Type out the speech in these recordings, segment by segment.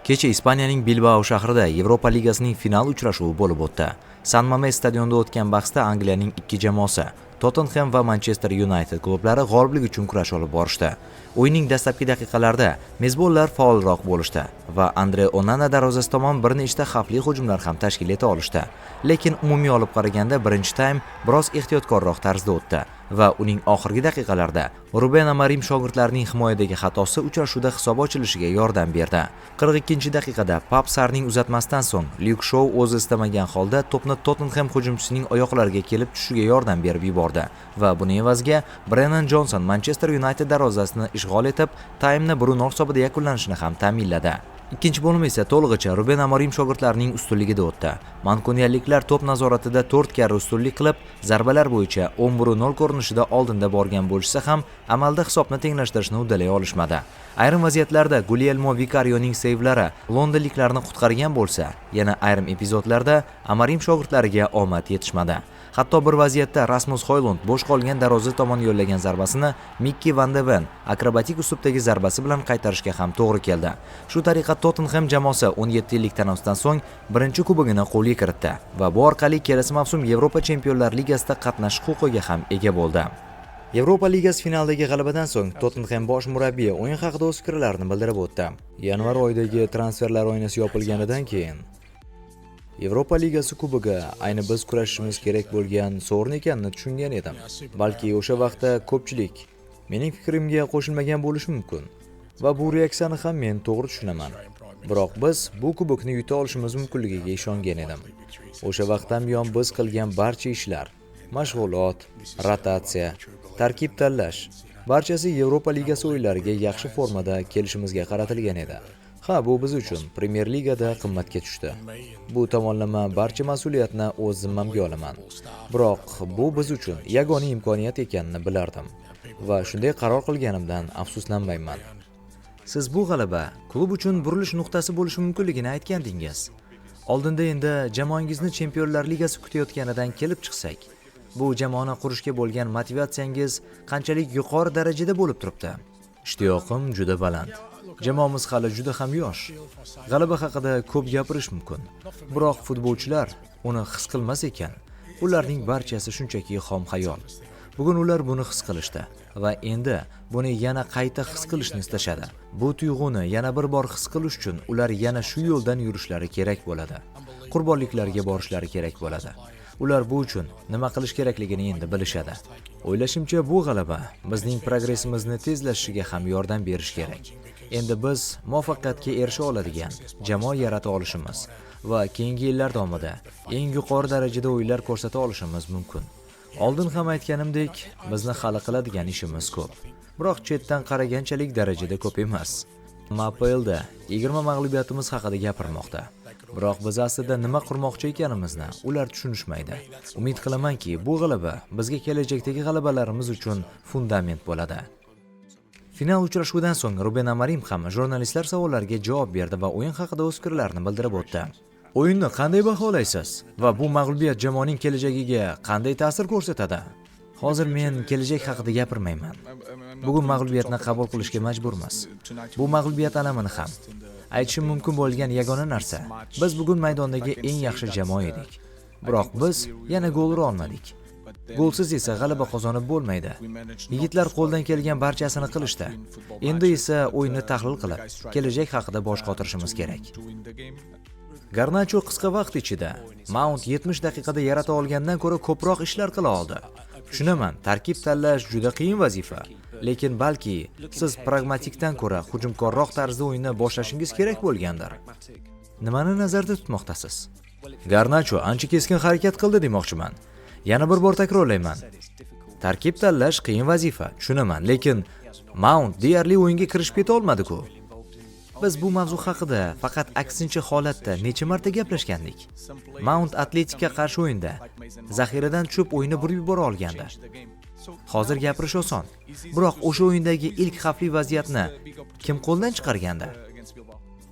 Kecha Ispaniyaning Bilbao shahrida Yevropa Ligasining final uchrashuvi bo'lib o'tdi. San Mamés stadionida o'tgan bahsda Angliyaning ikki jamoasi Tottenham va Manchester United klublari g'oliblik uchun kurash olib borishdi. O'yinning dastlabki daqiqalarida mezbonlar faolroq bo'lishdi va Andre Onana darvozasi tomon bir nechta xavfli hujumlar ham tashkil eta olishdi. Lekin umumiy olib qaraganda birinchi taym biroz ehtiyotkorroq tarzda o'tdi va uning oxirgi daqiqalarida Ruben Amorim shogirdlarining himoyadagi xatosi uchrashuvda hisob ochilishiga yordam berdi. 42-daqiqada Pap Sarning uzatmasidan so'ng Luke Shaw o'zi istamagan holda to'pni Tottenham hujumchisining oyoqlariga kelib tushishiga yordam berib yubordi va buning evaziga Brennan Johnson Manchester United darvozasini ishg'ol etib, taymni 1-0 hisobida yakunlanishini ham ta'minladi. Ikkinchi bo'lim esa to'lig'icha Ruben Amorim shogirdlarining ustunligida o'tdi. Mankuniyaliklar to'p nazoratida 4 karra ustunlik qilib, zarbalar bo'yicha 11-0 ko'rinishida oldinda borgan bo'lsa ham, amalda hisobni tenglashtirishni uddalay olishmadi. Ayrim vaziyatlarda Guglielmo Vicarioning seyvlari londonliklarni qutqargan bo'lsa, yana ayrim epizodlarda Amorim shogirdlariga omad yetishmadi. Hatto bir vaziyatda Rasmus Højlund bo'sh qolgan darvoza tomon yo'llagan zarbasini Mickey van de Ven akrobatik uslubdagi zarbasi bilan qaytarishga ham to'g'ri keldi. Shu tariqa Tottenham jamoasi 17 yillik tanaffusdan so'ng birinchi kubogini qo'lga kiritdi va bu orqali kelasi mavsum Yevropa Chempionlar Ligasida qatnashish huquqiga ham ega bo'ldi. Yevropa Ligasi finaldagi g'alabadan so'ng Tottenham bosh murabbiyi o'yin haqida o'z fikrlarini bildirib o'tdi. Yanvar oyidagi transferlar oynasi yopilganidan keyin Yevropa Ligasi kubogi ayni biz kurashishimiz kerak bo'lgan sovrin ekanini tushungan edim. Balki o'sha vaqtda ko'pchilik mening fikrimga qo'shilmagan bo'lishi mumkin va bu reaksiyani ham men to'g'ri tushunaman. Biroq biz bu kubokni yuta olishimiz mumkinligiga ishongan edim. O'sha vaqtdan buyon biz qilgan barcha ishlar, mashg'ulot, rotatsiya, tarkib tanlash, barchasi Yevropa Ligasi o'yinlariga yaxshi formada kelishimizga qaratilgan edi. Ha, bu biz uchun Premier Ligada qimmatga tushdi. Bu tomonlama barcha mas'uliyatni o'z zimmamga olaman. Biroq bu biz uchun yagona imkoniyat ekanini bilardim va shunday qaror qilganimdan afsuslanmayman. Siz bu g'alaba klub uchun burilish nuqtasi bo'lishi mumkinligini aytgandingiz. Oldinda endi jamoangizni Chempionlar Ligasi kutayotganidan kelib chiqsak, bu jamoani qurishga bo'lgan motivatsiyangiz qanchalik yuqori darajada bo'lib turibdi? Ishtiyoqim juda baland. Jamoamiz hali juda ham yosh. G'alaba haqida ko'p gapirish mumkin. Biroq futbolchilar uni his qilmas ekan, ularning barchasi shunchaki xom xayol. Bugun ular buni his qilishdi va endi buni yana qayta his qilishni istashadi. Bu tuyg'uni yana bir bor his qilish uchun ular yana shu yo'ldan yurishlari kerak bo'ladi. Qurbonliklarga borishlari kerak bo'ladi. Ular bu uchun nima qilish kerakligini endi bilishadi. O'ylashimcha bu g'alaba bizning progressimizni tezlashishiga ham yordam berish kerak. Endi biz muvaffaqiyatga erisha oladigan jamoa yarata olishimiz va keyingi yillar davomida eng yuqori darajada o'yinlar ko'rsata olishimiz mumkin. Oldin ham aytganimdek, bizni hali qiladigan ishimiz ko'p. Biroq chetdan qaraganchalik darajada ko'p emas. MPLda 20 mag'lubiyatimiz haqida gapirmoqda. Biroq biz aslida nima qurmoqchi ekanimizni ular tushunishmaydi. Umid qilamanki, bu g'alaba bizga kelajakdagi g'alabalarimiz uchun fundament bo'ladi. Final uchrashuvidan so'ng Ruben Amorim ham jurnalistlar savollariga javob berdi va o'yin haqida o'z fikrlarini bildirib o'tdi. O'yinni qanday baholaysiz va bu mag'lubiyat jamoaning kelajagiga qanday ta'sir ko'rsatadi? Hozir men kelajak haqida gapirmayman. Bugun mag'lubiyatni qabul qilishga majburmiz. Bu mag'lubiyat alamini ham aytishim mumkin bo'lgan yagona narsa, biz bugun maydondagi eng yaxshi jamoa edik. Biroq biz yana gol ura olmadik. Golsiz esa g'alaba qozonib bo'lmaydi. Yigitlar qo'ldan kelgan barchasini qilishdi. Endi esa o'yinni tahlil qilib, kelajak haqida bosh qotirishimiz kerak. Garnacho qisqa vaqt ichida Mount 70 daqiqada yarata olgandan ko'ra ko'proq ishlar qila oldi. Tushunaman, tarkib tanlash juda qiyin vazifa, lekin balki siz pragmatikdan ko'ra hujumkorroq tarzda o'yinni boshlashingiz kerak bo'lgandir. Nimani nazarda tutmoqdasiz? Garnacho ancha keskin harakat qildi demoqchiman. Yana bir bor takrorlayman. Tarkib tanlash qiyin vazifa, tushunaman, lekin Mount deyarli o'yinga kirishib keta olmadi-ku. Biz bu mavzu haqida faqat aksincha holatda necha marta gaplashgandik. Mount Atletikga qarshi o'yinda zaxiradan tushib o'yinni burib yubora olgandi. Hozir gapirish oson, biroq o'sha o'yindagi ilk xavfli vaziyatni kim qo'ldan chiqargandi?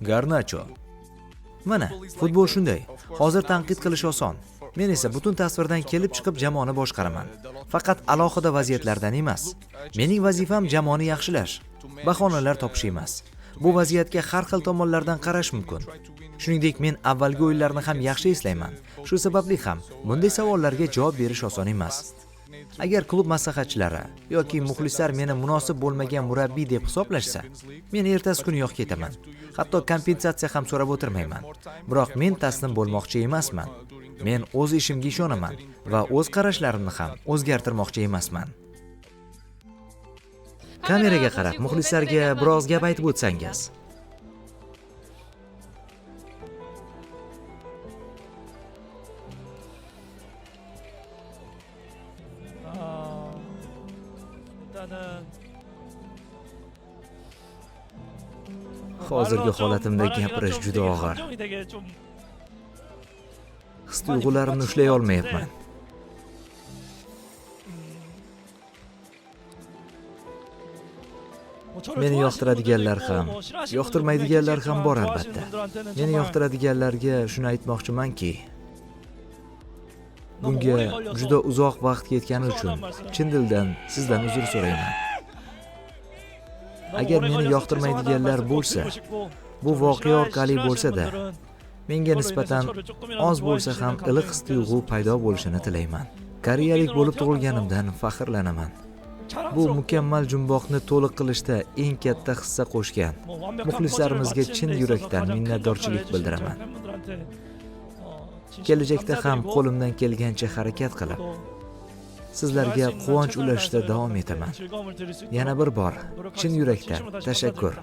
Garnacho. Mana, futbol shunday. Hozir tanqid qilish oson. Men esa butun tasvirdan kelib chiqib jamoani boshqaraman. Faqat alohida vaziyatlardan emas. Mening vazifam jamoani yaxshilash, bahonalar topish emas. Bu vaziyatga har xil tomonlardan qarash mumkin. Shuningdek, men avvalgi o'yinlarni ham yaxshi eslayman. Shu sababli ham bunday savollarga javob berish oson emas. Agar klub maslahatchilari yoki muxlislar meni munosib bo'lmagan murabbiy deb hisoblashsa, men ertasi kuniyoq ketaman. Hatto kompensatsiya ham so'rab o'tirmayman. Biroq men taslim bo'lmoqchi emasman. Men o'z ishimga ishonaman va o'z qarashlarimni ham o'zgartirmoqchi emasman. Kameraga qarab, muxlislarga biroz gap aytib o'tsangiz. Hozirgi holatimda gapirish juda og'ir. His-tuyg'ularimni ushlay olmayapman. Meni yoqtiradiganlar ham, yoqtirmaydiganlar ham bor albatta. Meni yoqtiradiganlarga shuni aytmoqchimanki, bunga juda uzoq vaqt ketgani uchun chin dildan sizdan uzr so'rayman. Agar meni yoqtirmaydiganlar bo'lsa, bu voqea orqali bo'lsa-da, menga nisbatan oz bo'lsa ham iliq his-tuyg'u paydo bo'lishini tilayman. Koreyalik bo'lib tug'ilganimdan faxrlanaman. Bu mukammal jumboqni to'liq qilishda eng katta hissa qo'shgan muxlislarimizga chin yurakdan minnatdorchilik bildiraman. Kelajakda ham qo'limdan kelgancha harakat qilib, sizlarga quvonch ulashishda davom etaman. Yana bir bor chin yurakdan tashakkur.